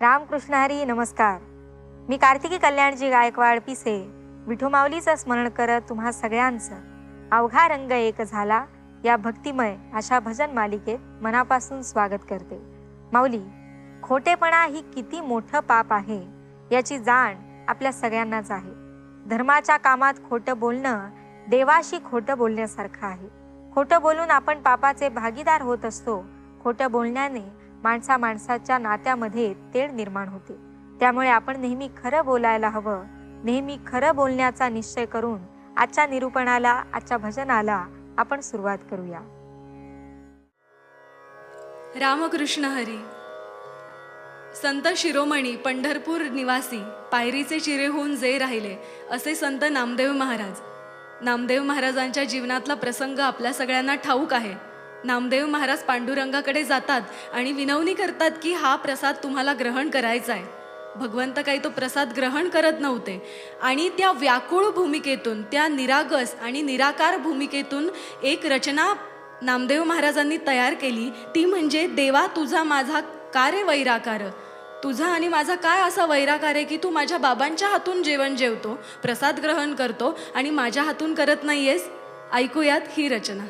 रामकृष्ण हरी नमस्कार. मी कार्तिकी कल्याणजी गायकवाड पिसे विठू माऊलीचं स्मरण करत तुम्हा सगळ्यांचं अवघा रंग एक झाला या भक्तिमय अशा भजन मालिकेत मनापासून स्वागत करते. माऊली, खोटेपणा ही किती मोठं पाप आहे याची जाण आपल्या सगळ्यांनाच आहे. धर्माच्या कामात खोटं बोलणं देवाशी खोटं बोलण्यासारखं आहे. खोटं बोलून आपण पापाचे भागीदार होत असतो. खोटं बोलण्याने माणसाच्या नात्यामध्ये तेढ निर्माण होते. त्यामुळे आपण नेहमी खरं बोलायला हवं. नेहमी खरं बोलण्याचा निश्चय करून आजच्या निरूपणाला, आजच्या भजनाला आपण सुरुवात करूया. रामकृष्ण हरी. संत शिरोमणी पंढरपूर निवासी पायरीचे चिरे होऊन जे राहिले असे संत नामदेव महाराज. नामदेव महाराजांच्या जीवनातला प्रसंग आपल्या सगळ्यांना ठाऊक आहे. नामदेव महाराज पांडुरंगाकडे जातात आणि विनवणी करतात की हा प्रसाद तुम्हाला ग्रहण करायचा आहे. भगवंत काही तो प्रसाद ग्रहण करत नव्हते आणि त्या व्याकुळ भूमिकेतून, त्या निरागस आणि निराकार भूमिकेतून एक रचना नामदेव महाराजांनी तयार केली. ती म्हणजे देवा तुझा माझा का रे वैराकार. तुझा आणि माझा काय असा वैराकार आहे की तू माझ्या बाबांच्या हातून जेवण जेवतो, प्रसाद ग्रहण करतो आणि माझ्या हातून करत नाहीयेस. ऐकूयात ही रचना.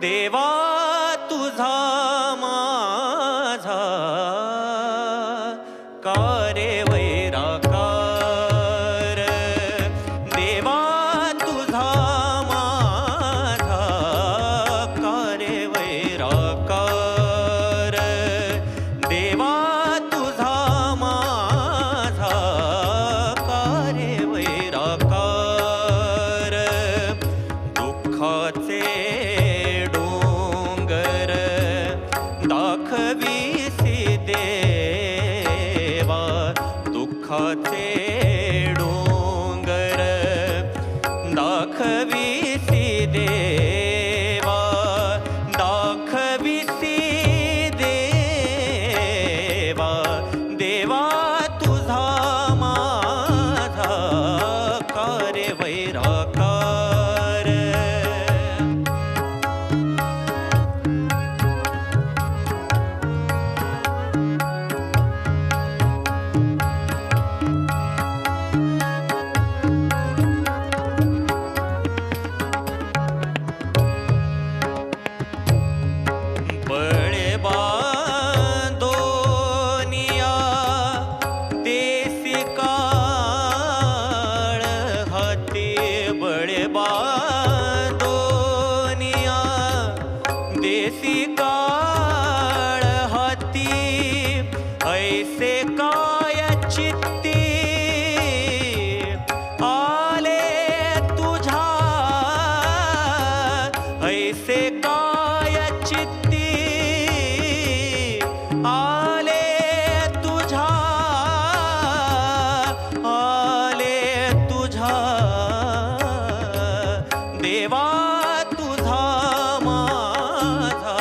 देवा तुझा माझा का रे वैराकार. देवा तुझा माझा का रे वैराकार. देवा तुझा माझा का रे वैराकार. दुःखाचे दाखविसी देवा. दुःखाचे डोंगर दाखविसी देवा. दाखविसी देवा. देवा तुझा माझा का रे वैराकार. देसी काळ हाती ऐसे काय चित्ती आले तुझा. ऐसे काय चित्ती आले तुझा. आले तुझा. देवा तुझा माझा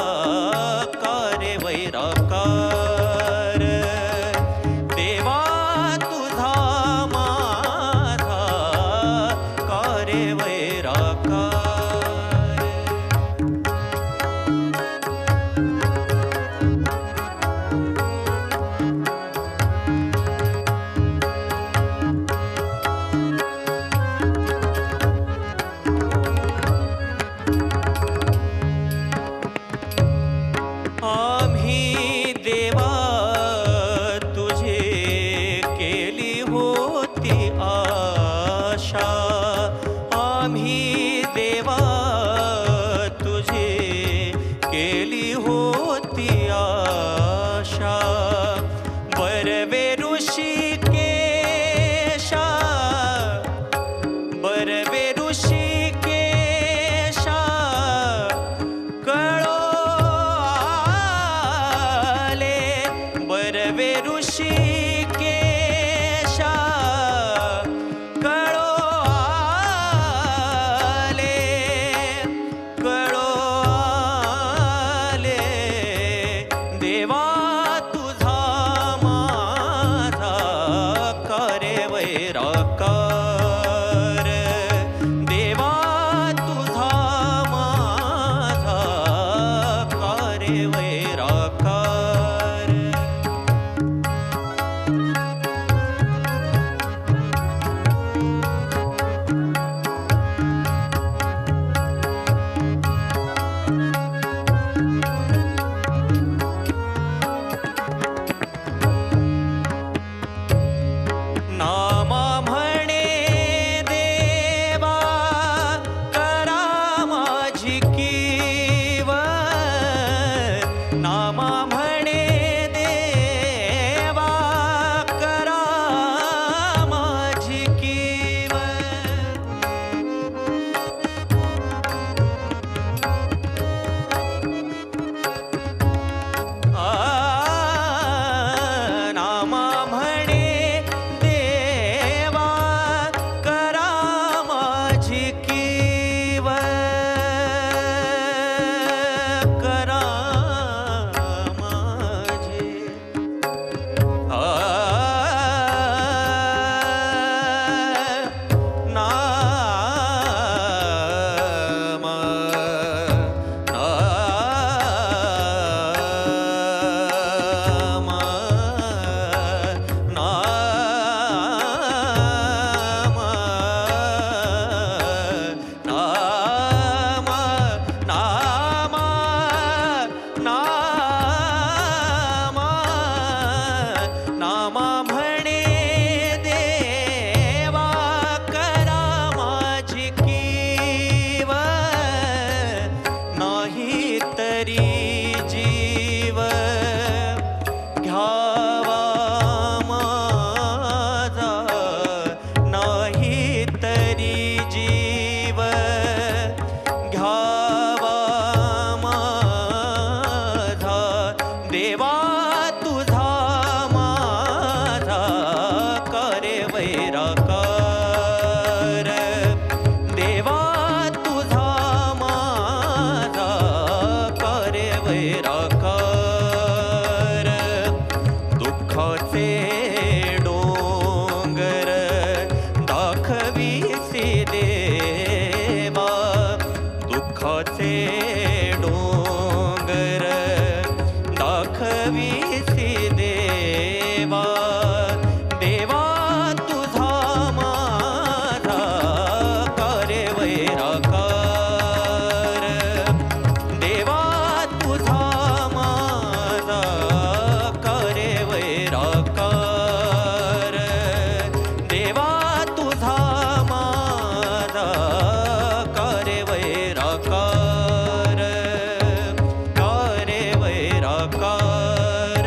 करे वैराकार. नामा म्हणे देवा करा माझी कीव. नामा म्हणे देवा करा माझी कीव. नामा म्हणे देवा करा माझी कीव. करा माझी नामा म्हणे देवा करा माझी कीव. नाही तरी जीव घ्यावा माझा. नाही तरी जीव घ्यावा माझा. देवा तुझा माझा करे वैराकार. देवा तुझा माझा करे वैराकार. दुःखाचे डोंगर दाखवीसी देवा. दुःखाचे डोंगर दाखवीसी देवा. देवा तुझा माझा करे वैराकार. देवा तुझा माझा करे वैराकार. देवा तुझा माझा करे वैराकार. करे वैराकार.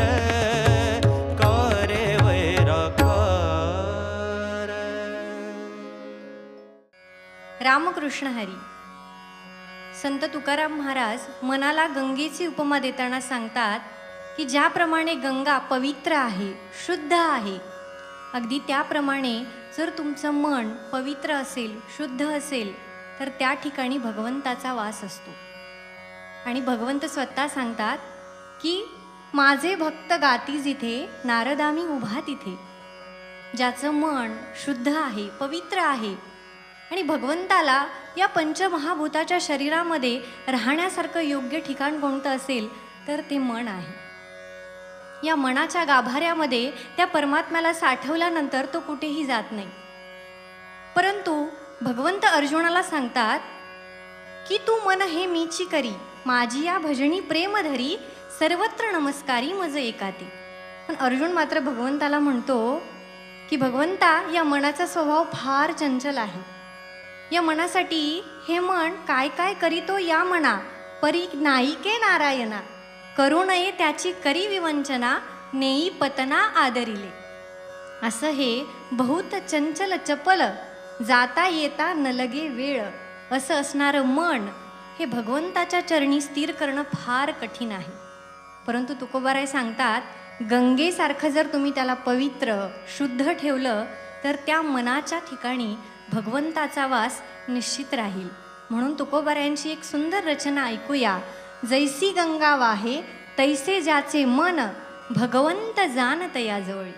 करे वैराकार. रामकृष्ण हरी. संत तुकाराम महाराज मनाला गंगेची उपमा देताना सांगतात की ज्याप्रमाणे गंगा पवित्र आहे, शुद्ध आहे, अगदी त्याप्रमाणे जर तुमचं मन पवित्र असेल, शुद्ध असेल, तर त्या ठिकाणी भगवंताचा वास असतो. आणि भगवंत स्वतः सांगतात की माझे भक्त गाती जिथे, नारदामी उभा तिथे. ज्याचं मन शुद्ध आहे, पवित्र आहे आणि भगवंताला या पंचमहाभूताच्या शरीरामध्ये राहण्यासारखं योग्य ठिकाण कोणतं असेल तर ते मन आहे. या मनाच्या गाभाऱ्यामध्ये त्या परमात्म्याला साठवल्यानंतर तो कुठेही जात नाही. परंतु भगवंत अर्जुनाला सांगतात की तू मन हे मीची करी, माझी या भजनी प्रेम धरी, सर्वत्र नमस्कारी मज एकाती. पण अर्जुन मात्र भगवंताला म्हणतो की भगवंता, या मनाचा स्वभाव फार चंचल आहे. या मनासाठी हे मन काय काय करीतो या मना, परी नाईके नारायणा, करू नये त्याची करी विवंचना, नेई पतना आदरिले. असं हे बहुत चंचल चपल, जाता येता न लगे वेळ असं असणारं मन हे भगवंताच्या चरणी स्थिर करणं फार कठीण आहे. परंतु तुकोबाराय सांगतात, गंगेसारखं जर तुम्ही त्याला पवित्र शुद्ध ठेवलं तर त्या मनाच्या ठिकाणी भगवंताचा वास निश्चित राहील. म्हणून तुकोबारायांची एक सुंदर रचना ऐकूया. जैसी गंगा वाहे तैसे ज्याचे मन, भगवंत जाणत या जवळी.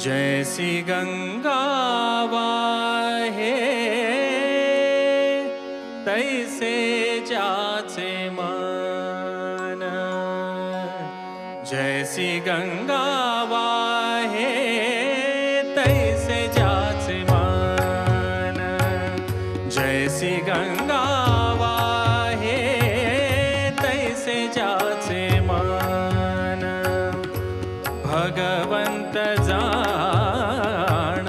जैसी गंगा वाहे तैसे जाचे मन, जैसी गंगा वाहे तैसे जाचे मन, जैसी गंगा वाहे तैसे जाचे मन, भगवंत जाण,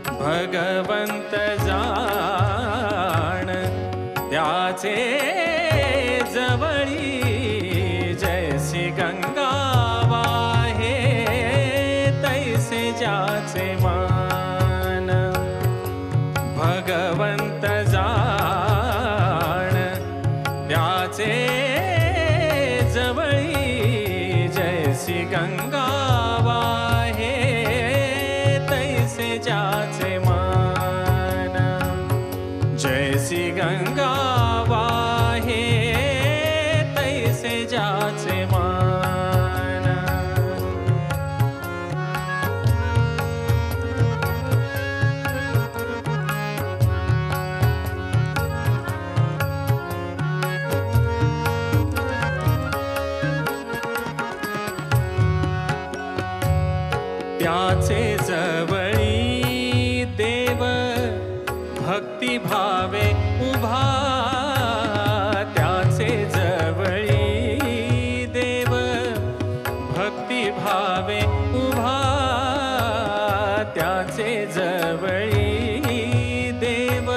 भगवंत जाण त्याचे जवळी, जैसी गंगा वाहे तैसे जाचे मन, भगवंत जाण त्याचे जवळी, जैसी गंगा वाहे तैसे जाचे मन, जैसी गंगा वाहे तैसे जाचे मन. त्याचे जवळी देव भक्ती भावे उभा, त्याचे जवळी देव भक्ती भावे उभा, त्याचे जवळी देव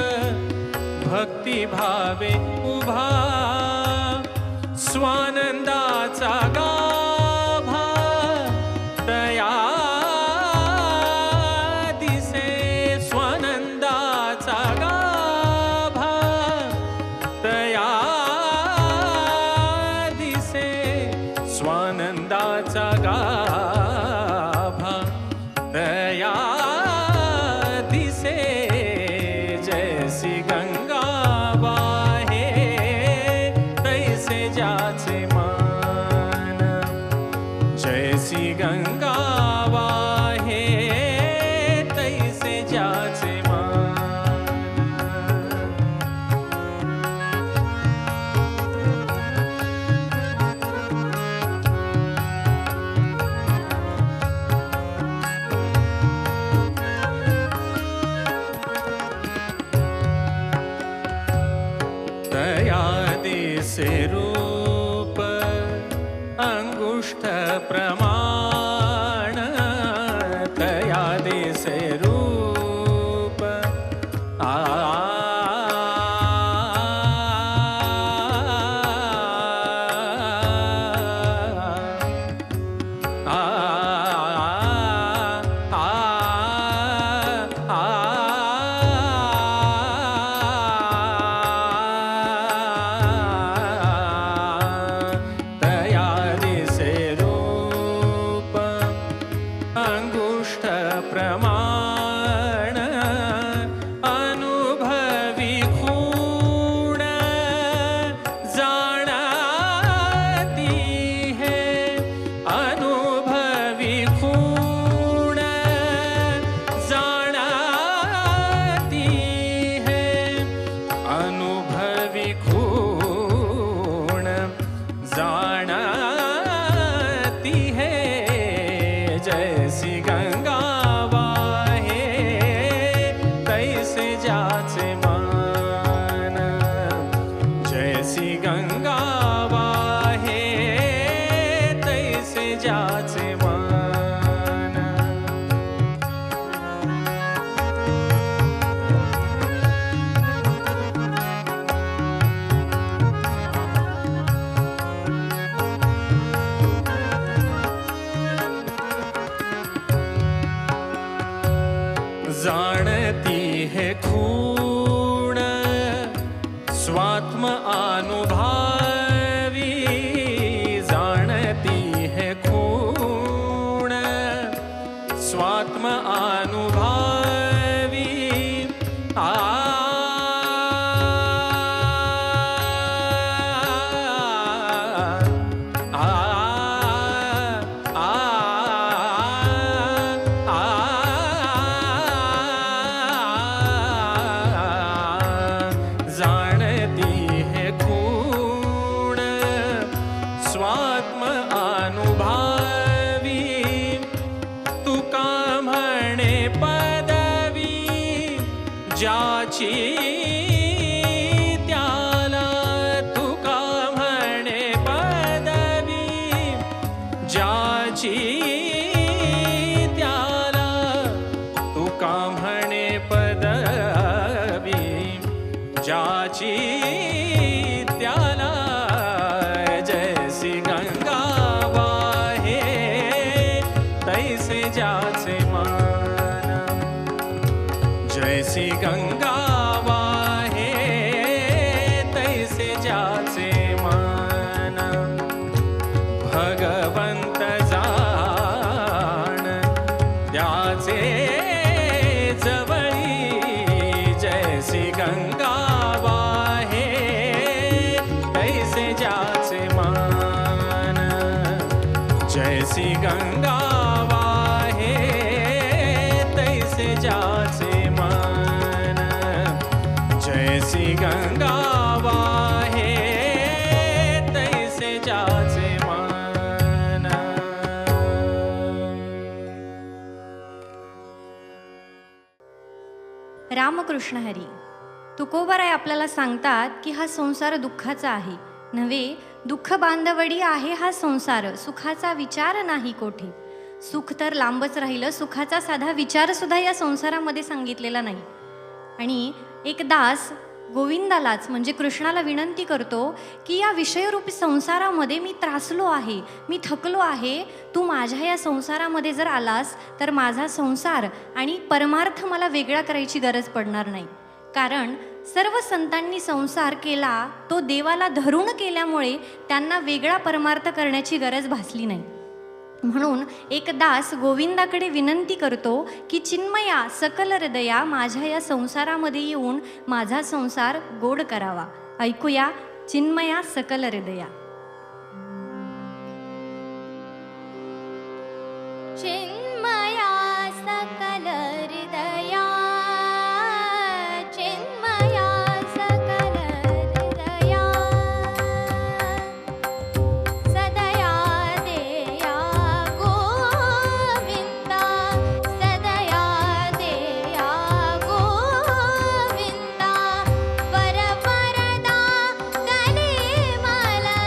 भक्ती भावे उभा, स्वानंदाचा गाभा तया दिसे, स्वानंदाचा गाभा तया दिसे, स्वानंदाचा गाभा तया दिसे, जैसी गंगा वाहे तैसे जाचे मन, जैसी गंगा वाहे तैसे जाचे मन. तया दिसे रूप अंगुष्ठ प्रमाण, तया दिसे रूप आ तया दिसे रूप अंगुष्ठ प्रमाण, अनुभवी खूण जाणती है, अनुभवी खूण जाणती है, अनुभवी खूण जाणती है, जैसी गंगा वाहे तैसे जाचे मन, जैसी गंगा वाहे तैसे जाचे मन. जाणती है खूण स्वात्म अनुभावी, जाणती है खूण स्वात्म अनुभावी, आ आ आ आ ज्याची त्याला तुका म्हणे पदवी, ज्याची त्याला तुका म्हणे पदवी, ज्याची त्याला जैसी गंगा वाहे तैसे ज्याचे मान, जैसी गंगा वाहे तैसे ज्याचे मान, भगवंत जाण त्याचे जवळी, जैसी गंगा वाहे तैसे ज्याचे मान, जैसी गंगा वाहे तैसे ज्याचे मान, जैसी गंगा वाहे तैसे ज्याचे मान. रामकृष्ण हरी. तुकोबाराय आपल्याला सांगतात की हा संसार दुःखाचा आहे नव्हे, दुःख बांधवडी आहे हा संसार, सुखाचा विचार नाही कोठे. सुख तर लांबच राहिलं, सुखाचा साधा विचार सुद्धा या संसारामध्ये सांगितलेला नाही. आणि एक दास गोविंदालाच म्हणजे कृष्णाला विनंती करतो की या विषयरूपी संसारामध्ये मी त्रासलो आहे, मी थकलो आहे, तू माझ्या या संसारामध्ये जर आलास तर माझा संसार आणि परमार्थ मला वेगळा करायची गरज पडणार नाही. कारण सर्व संतांनी संसार केला तो देवाला धरून केल्यामुळे त्यांना वेगळा परमार्थ करण्याची गरज भासली नाही. म्हणून एक दास गोविंदाकडे विनंती करतो की चिन्मया सकल हृदया माझ्या या संसारामध्ये येऊन माझा संसार गोड करावा. ऐकूया चिन्मया सकल हृदया. चिन्मया सकल हृदया, चिन्मया सकल हृदया, सदया देया गोविंदा, सदया देया गोविंदा, वरवरदा कली मला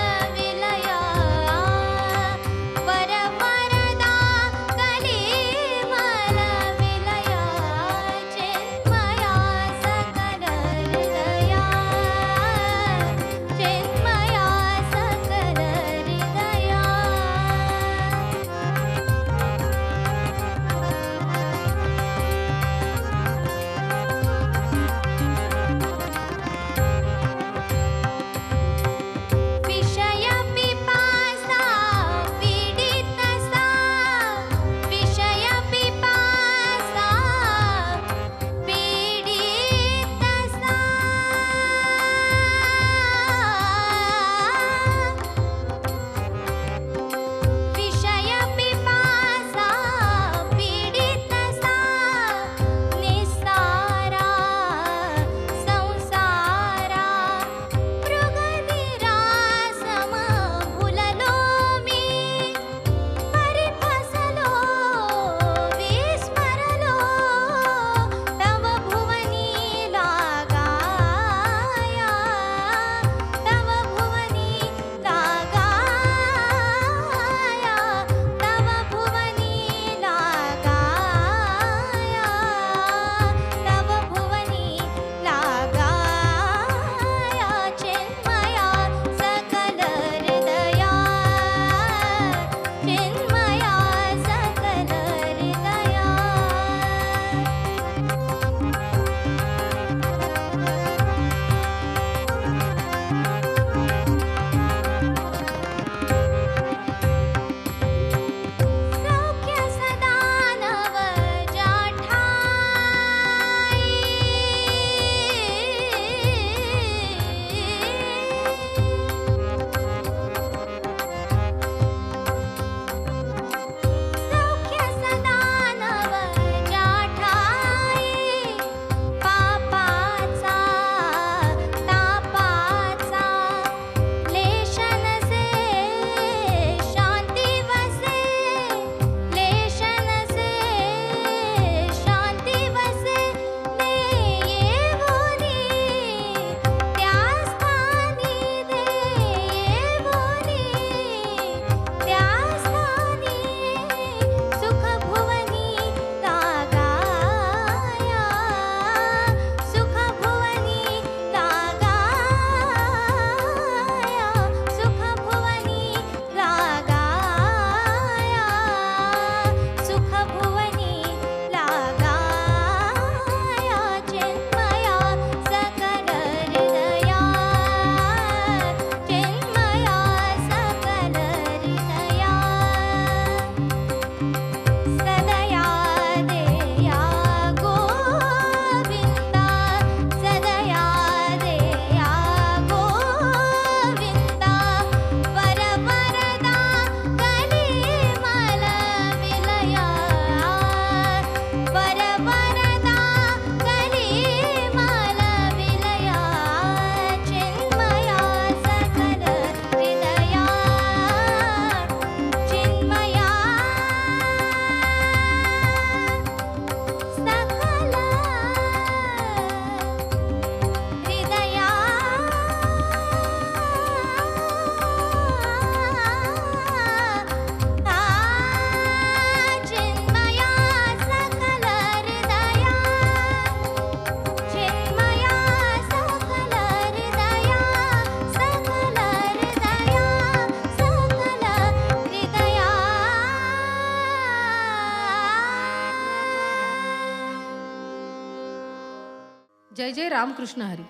जय जय रामकृष्ण हरी.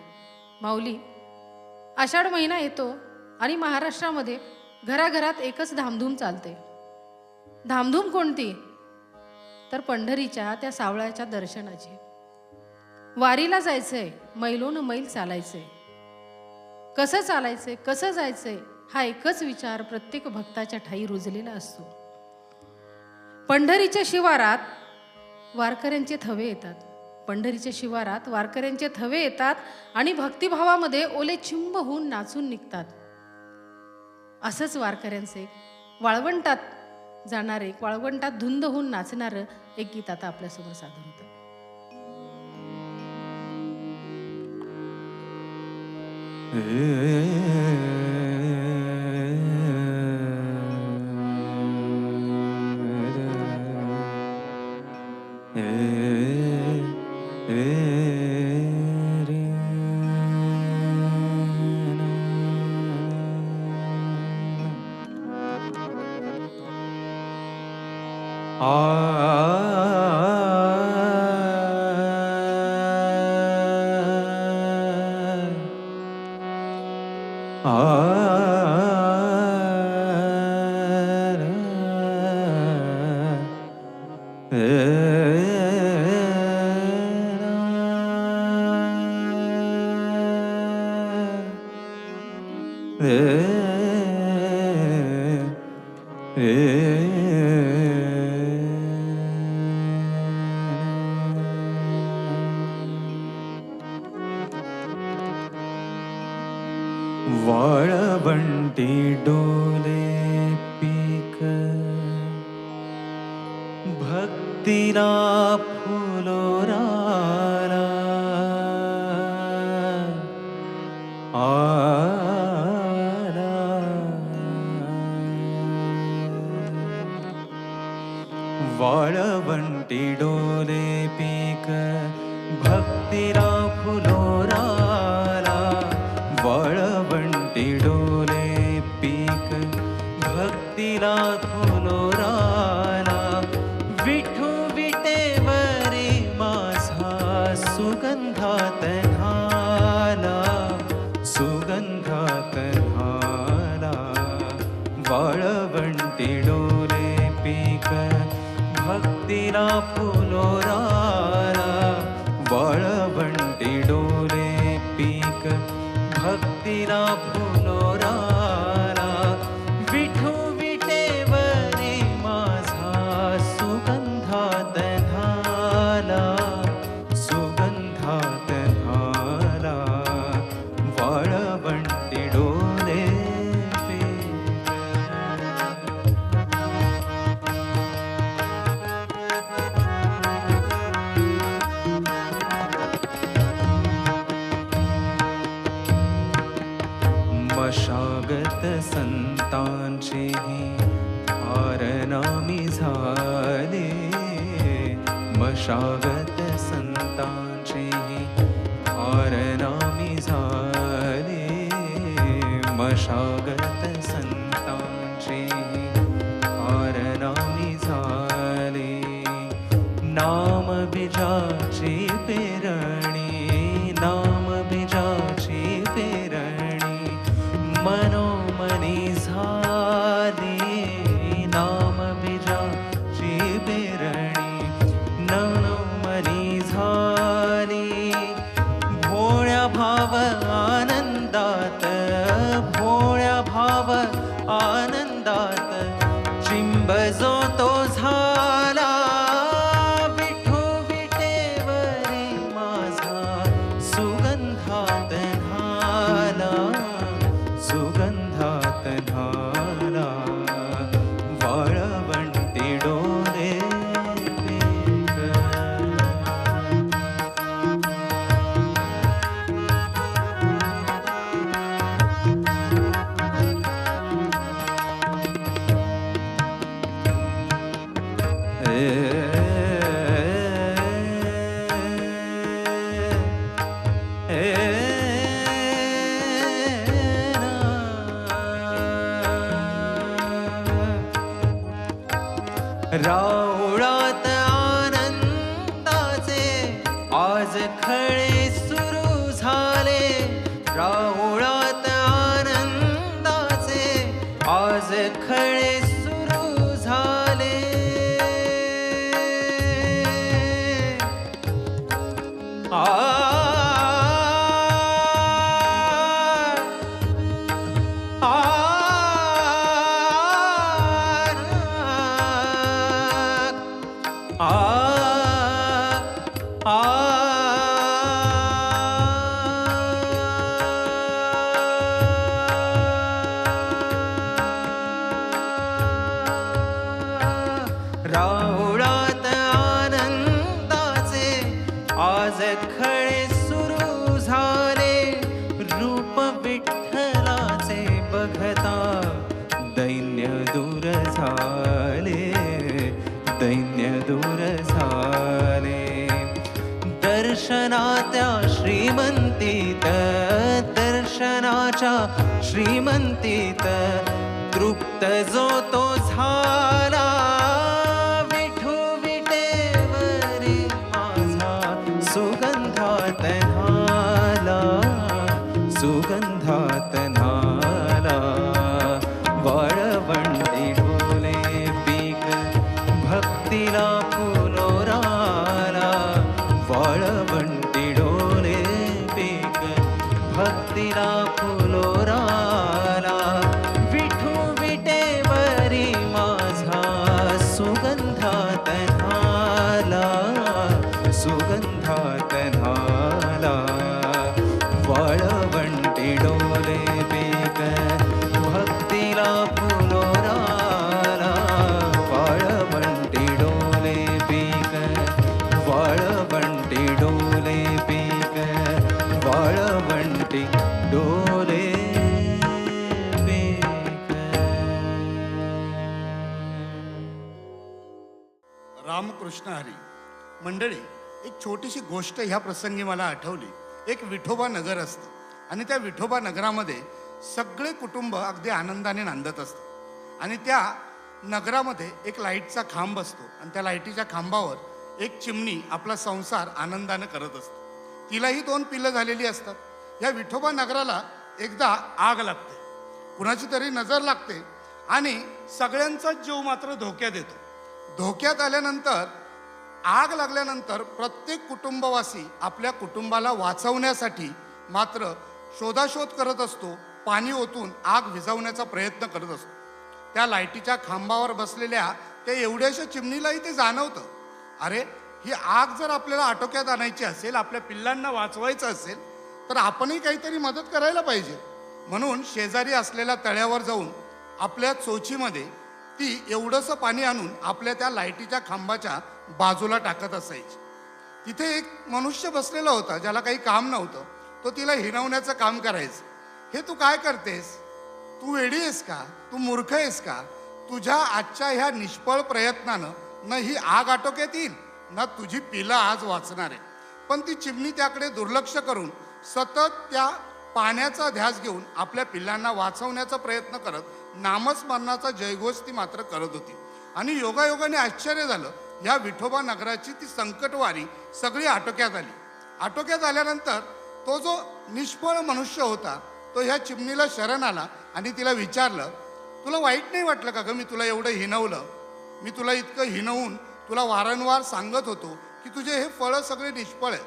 माऊली, आषाढ महिना येतो आणि महाराष्ट्रामध्ये घराघरात एकच धामधूम चालते. धामधूम कोणती? तर पंढरीच्या त्या सावळ्याच्या दर्शनाची. वारीला जायचंय, मैलोन मैल चालायचंय. कसं चालायचंय, कसं जायचंय, हा एकच विचार प्रत्येक भक्ताच्या ठाई रुजलेला असतो. पंढरीच्या शिवारात वारकऱ्यांचे थवे येतात. पंढरीच्या शिवारात वारकऱ्यांचे थवे येतात आणि भक्तिभावामध्ये ओले चिंब होऊन नाचून निघतात. असंच वारकऱ्यांचे वाळवंटात जाणारे, वाळवंटात धुंद होऊन नाचणारं एक गीत आता आपल्यासमोर सादर होतं. वाळवंटी डोले पीक भक्तीला फुलोराला आला. वाळवंटी डोले पीक भक्तीला फुलोराला. वाळवंटी डोले पीक भक्तीला फुलोराला. विठू विटेवरी माझा सुगंधात न्हाला, सुगंधात न्हाला. वाळवंटी डोले पीक भक्तीला फुलोराला. वाळवंटी डोले पीक भक्तीला फुलोराला. विठू विटेवरी माझा सुगंधात न्हाला, सुगंधात न्हाला. वाळवंटी डोले पीक. मशागत संतांचेही हारनामी झाले. मशागत संतांचेही हारनामी झाले. मशागत संतांचेही हारनामी झाले. नाम बीजाची पेरणी, नाम बीजाची पेरणी मनोमनी झाली. नाम बीजाची पेरणी मनोमनी झाली. भोळ्या भाव आनंदात, भोळ्या भाव आनंदात चिंब जो तो झाला. विठू विटेवरी माझा सुगंधात न्हाला, सुगंधात न्हाला. वाळवंटी डोले पीक. राऊळात आनंदाचे आज खळे त्या श्रीमंतीत दर्शनाच्या श्रीमंतीत तृप्त जो तो झाला विठू विटेवरी माझा सुगंधात न्हाला सुगंधात न्हाला वाळवंटी ढोले पीक भक्तीला फुलोराला वाळवंटी ढोले पीक भक्तीला फुलोराला विठू विटेवरी माझा सुगंधात न्हाला सुगंधात न्हाला वाळवंटी डोले पीक भक्तीला फुलोराला वाळवंटी डोले पीक वाळवंटी डोले पीक वाळवंटी डोले पीक. रामकृष्ण हरी. मंडळी, एक छोटीशी गोष्ट ह्या प्रसंगी मला आठवली. एक विठोबा नगर असतं आणि त्या विठोबा नगरामध्ये सगळे कुटुंब अगदी आनंदाने नांदत असतं आणि त्या नगरामध्ये एक लाईटचा खांब असतो आणि त्या लाईटीच्या खांबावर एक चिमणी आपला संसार आनंदाने करत असते. तिलाही 2 पिल्लं झालेली असतात. या विठोबा नगराला एकदा आग लागते, कुणाची तरी नजर लागते आणि सगळ्यांचा जीव मात्र धोक्यात येतो. धोक्यात आल्यानंतर, आग लागल्यानंतर प्रत्येक कुटुंबवासी आपल्या कुटुंबाला वाचवण्यासाठी मात्र शोधाशोध करत असतो. पाणी ओतून आग विझवण्याचा प्रयत्न करत असतो. त्या लाईटीच्या खांबावर बसलेल्या त्या एवढ्याशा चिमणीलाही ते जाणवतं, अरे ही आग जर आपल्याला आटोक्यात आणायची असेल, आपल्या पिल्लांना वाचवायचं असेल तर आपणही काहीतरी मदत करायला पाहिजे. म्हणून शेजारी असलेल्या तळ्यावर जाऊन आपल्या चोचीमध्ये ती एवढंसं पाणी आणून आपल्या त्या लाईटीच्या खांबाच्या बाजूला टाकत असायची. तिथे एक मनुष्य बसलेला होता ज्याला काही काम नव्हतं. तो तिला हिणवण्याचं काम करायचं. हे तू काय करतेस? तू वेडी आहेस का? तू मूर्ख आहेस का? तुझ्या आजच्या ह्या निष्फळ प्रयत्नानं न ही आग आटोक्यात येईल ना तुझी पिलं आज वाचणार आहे. पण ती चिमणी त्याकडे दुर्लक्ष करून सतत त्या पाण्याचा ध्यास घेऊन आपल्या पिल्लांना वाचवण्याचा प्रयत्न करत नामस्मरणाचा जयघोष ती मात्र करत होती. आणि योगायोगाने आश्चर्य झालं, ह्या विठोबा नगराची ती संकटवारी सगळी आटोक्यात आली. आटोक्यात आल्यानंतर तो जो निष्फळ मनुष्य होता तो ह्या चिमणीला शरण आला आणि तिला विचारलं, तुला वाईट नाही वाटलं का गं मी तुला एवढं हिणवलं? मी तुला इतकं हिणवून तुला वारंवार सांगत होतो की तुझे हे फळं सगळे निष्फळ आहे.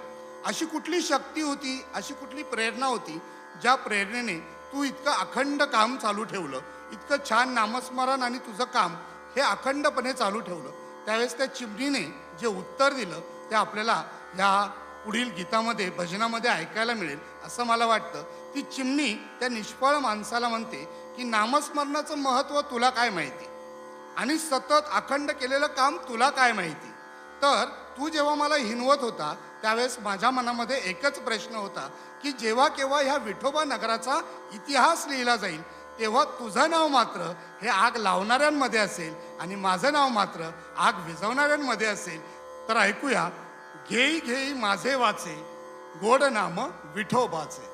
अशी कुठली शक्ती होती, अशी कुठली प्रेरणा होती ज्या प्रेरणेने तू इतकं अखंड काम चालू ठेवलं, इतकं छान नामस्मरण आणि तुझं काम हे अखंडपणे चालू ठेवलं? त्यावेळेस त्या चिमणीने जे उत्तर दिलं ते आपल्याला ह्या पुढील गीतामध्ये भजनामध्ये ऐकायला मिळेल असं मला वाटतं. ती चिमणी त्या निष्फळ माणसाला म्हणते की नामस्मरणाचं महत्त्व तुला काय माहिती आणि सतत अखंड केलेलं काम तुला काय माहिती? तर तू जेव्हा मला हिणवत होता त्यावेळेस माझ्या मनामध्ये एकच प्रश्न होता की जेव्हा केव्हा ह्या विठोबा नगराचा इतिहास लिहिला जाईल तेव्हा तुझं नाव मात्र हे आग लावणाऱ्यांमध्ये असेल आणि माझं नाव मात्र आग विझवणाऱ्यांमध्ये असेल. तर ऐकूया, घेई घेई माझे वाचे गोड नाम विठोबाचे.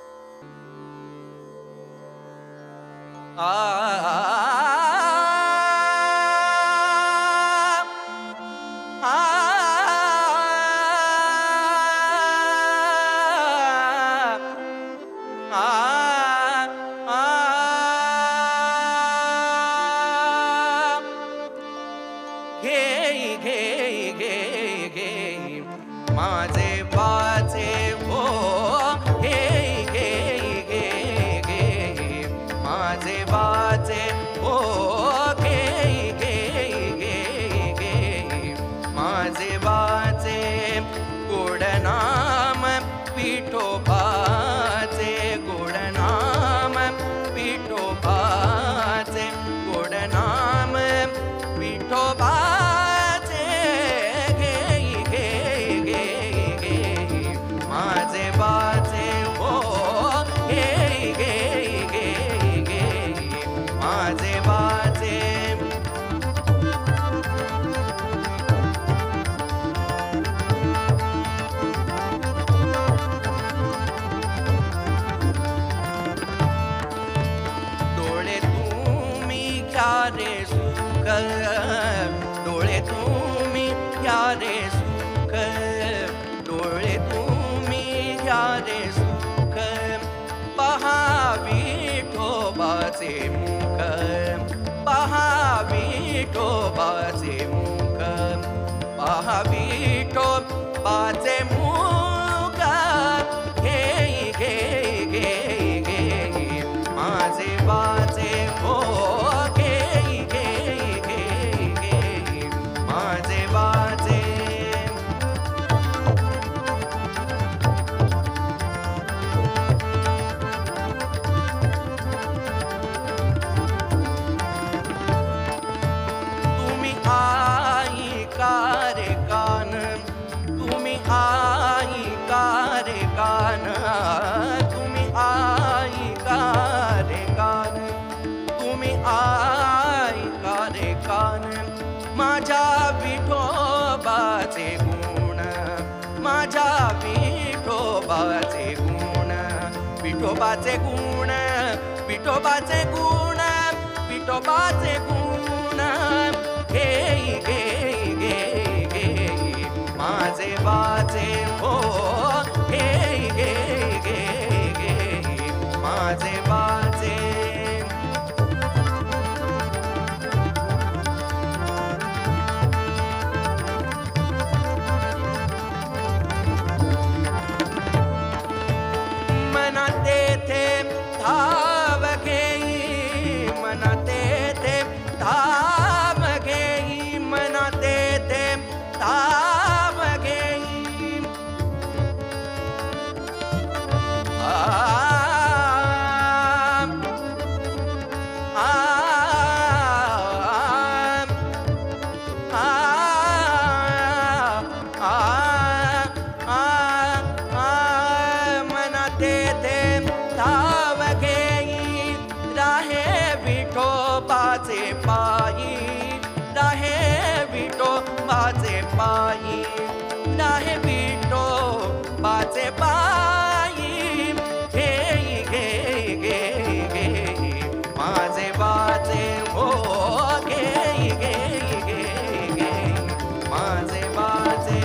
घेई घेई घेई घेई माझे वाचे हो, घेई घेई घेई घेई माझे वाचे हो. डोळे तुम्ही घ्या रे सुख, डोळे तुम्ही घ्या रे सुख, पहा विठोबाचे मुख, पहा विठोबाचे मुख, पहा विठोबाचे मुख, घे घे घे घे माझे बाचे हो, घे घे घे घे माझे बाचे. तुम्ही आई का रे कान, तुम्ही आई का रे कान, तुम्ही आई का रे कान, तुम्ही आई का रे कान, माझ्या विठोबाचे गुण, माझ्या विठोबाचे गुण, विठोबाचे गुण, विठोबाचे गुण, विठोबाचे गुण, घे घे घे घे माझे बाचे हो, घे घे घे घे माझे बाचे. मना तेथे धाव घेई, मना तेथे धाव घेई, मना तेथे धाव घेई. आ आ आ मना तेथे धाव घेई, राहे विठोबाचे पायी, राहे विठोबाचे पायी, राहे विठोबाचे पायी, घे घे घे घे माझे बाचे हो, घे घे घे घे माझे बाचे.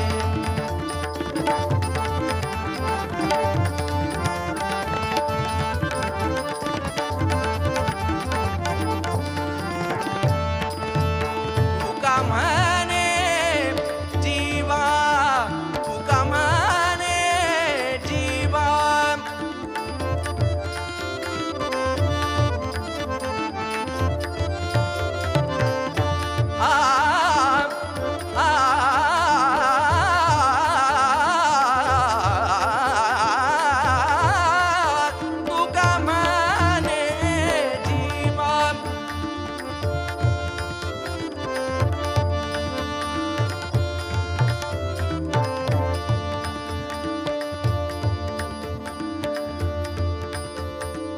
तुका म्हणे जीवा, तुका म्हणे जीवा, आ आ तुका म्हणे जीवा.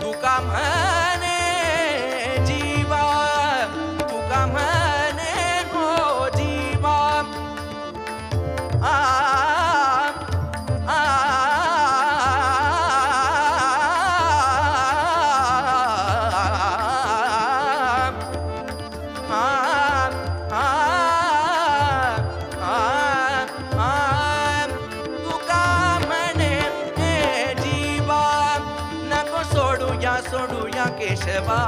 तुका म्हणे जीवा, तुका म्हणे हो जीवा, आ आ तुका म्हणे जीवा, नको सोडूया सोडूया केशवा,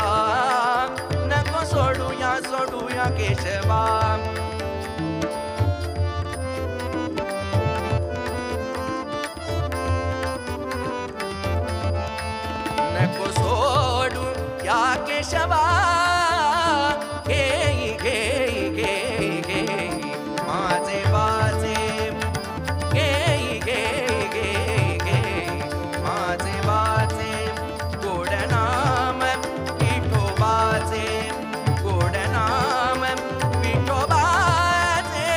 नको सोडूया सोडूया केशवा. नको सोडू या केशवा, घे घे घे घे माझे बाचे, घे घे घे घे माझे बाचे. गोड नाम विठोबाचे, गोड नाम विठोबाचे,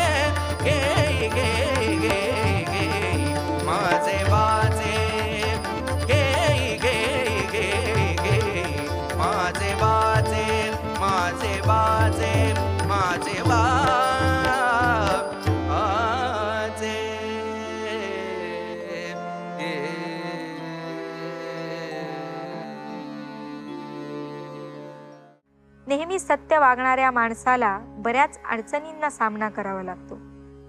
घे घे घे घे माझे बाचे, घे घे घे घे माझे बाचे. नेहमी सत्य वागणाऱ्या माणसाला बऱ्याच अडचणींना सामना करावा लागतो,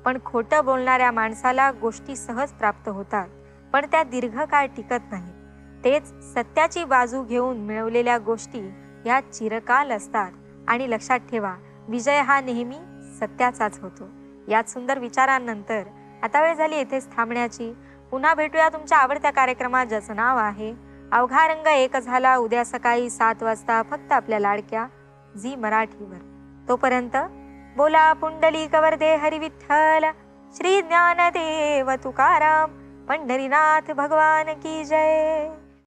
पण खोटं बोलणाऱ्या माणसाला गोष्टी सहज प्राप्त होतात, पण त्या दीर्घकाळ टिकत नाहीत. तेच सत्याची बाजू घेऊन मिळवलेल्या गोष्टी या चिरकाल असतात. आणि लक्षात ठेवा, विजय हा नेहमी सत्याचाच होतो. याच सुंदर विचारांनंतर आता वेळ झाली येथेच थांबण्याची. पुन्हा भेटूया तुमच्या आवडत्या कार्यक्रमात, ज्याचं नाव आहे अवघा रंग एक झाला, उद्या सकाळी 7 वाजता फक्त आपल्या लाडक्या झी मराठीवर. तोपर्यंत बोला पुंडलिक वरदे हरी विठ्ठल, श्री ज्ञानदेव तुकाराम, पंढरीनाथ भगवान की जय.